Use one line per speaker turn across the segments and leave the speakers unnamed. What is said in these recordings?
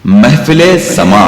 महफिले समा।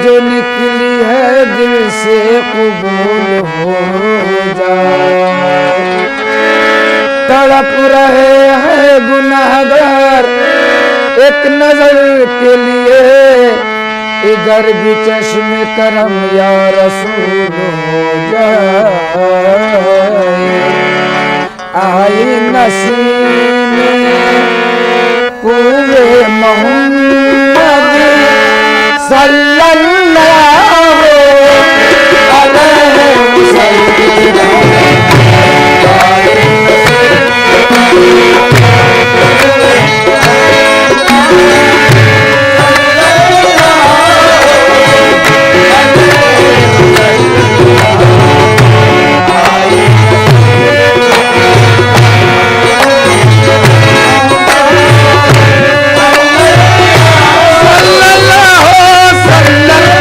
जो निकली है दिल से कबूल हो जाए। तड़प रहे हैं गुनाहगार एक नजर के लिए, इधर भी चश्मे करम या रसूल हो जाए। आई नसीम पूरे मोहम्मद सल्लल्लाहु अलैहि वसल्लम। सल्लल्लाहु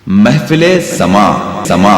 महफिले समा समा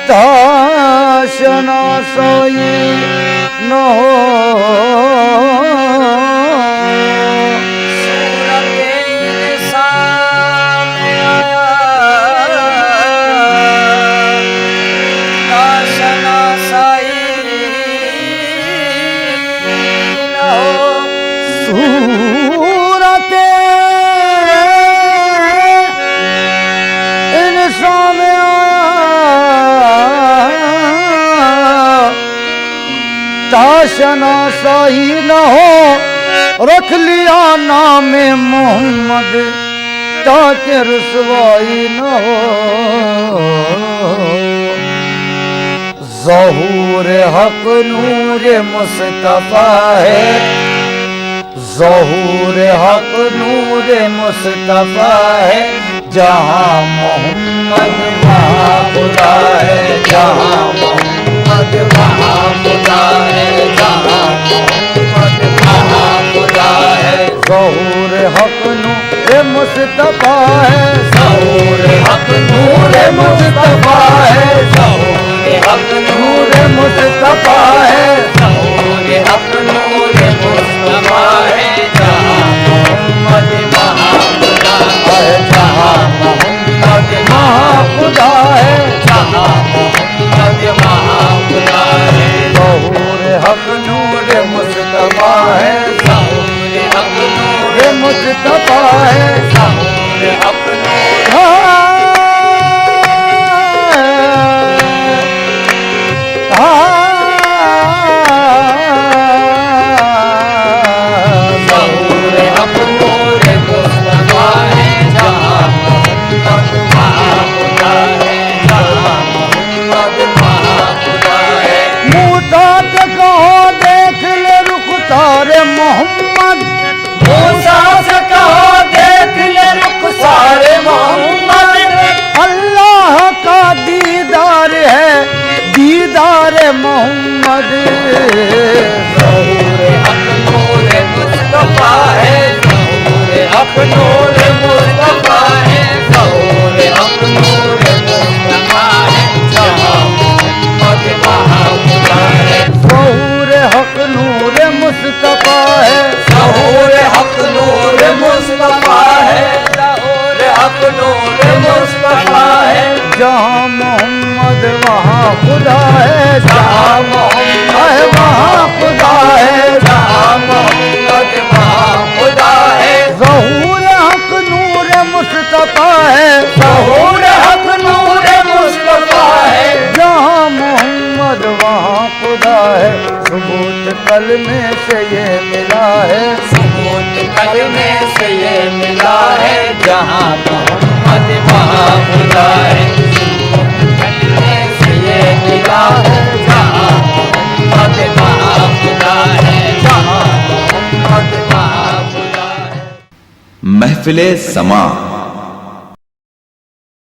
ताशना सोई न हो ताशना सही न हो रख लिया नाम मोहम्मद ताकि रुसवाई न हो ज़हूर हक नूर मुस्तफा है ज़हूर हक नूर मुस्तफा है जहाँ मोहम्मद वहाँ खुदा है जहाँ मोहम्मद वहाँ खुदा है जहाँ मोहम्मद वहाँ खुदा है ज़हूर हक नूर मुस्तफा है ज़हूर हक नूर मुस्तफा है ज़हूर हक नूर मुस्तफा है ज़हूर हक नूर मुस्तफा है जहाँ मोहम्मद वहाँ खुदा है जहाँ मोहम्मद वहाँ खुदा है जहाँ मोहम्मद वहाँ खुदा है ज़हूर हक नूर मुस्तफा है ज़हूर हक नूर मुस्तफा है ज़हूर हक नूर ज़हूर हक नूर मुस्तफा है जहाँ मोहम्मद वहाँ खुदा है जहाँ मोहम्मद वहाँ खुदा है मूसा से कहो देख ले रुखसार मोहम्मद मूसा से कहो देख ले रुखसार मोहम्मद अल्लाह का दीदार है दीदार मोहम्मद ज़हूर हक नूर मुस्तफा है ज़हूर हक नूर मुस्तफा है ज़हूर हक नूर मुस्तफा है जहाँ मोहम्मद वहाँ खुदा है ज़हूर हक नूर मुस्तफा है ज़हूर हक नूर मुस्तफा है ज़हूर हक नूर मुस्तफा है जहाँ मोहम्मद वहाँ खुदा है जहाँ मोहम्मद वहाँ खुदा है जहाँ मोहम्मद वहाँ खुदा है ज़हूर हक नूर मुस्तफा है ज़हूर हक नूर मुस्तफा है जहाँ मोहम्मद वहाँ खुदा है सबूत कलमे से ये मिला है सबूत कलमे से ये मिला है जहाँ मोहम्मद वहाँ खुदा है सबूत कलमे से ये मिला है जहाँ मोहम्मद वहाँ खुदा है जहाँ मोहम्मद वहाँ खुदा है
महफिले समा।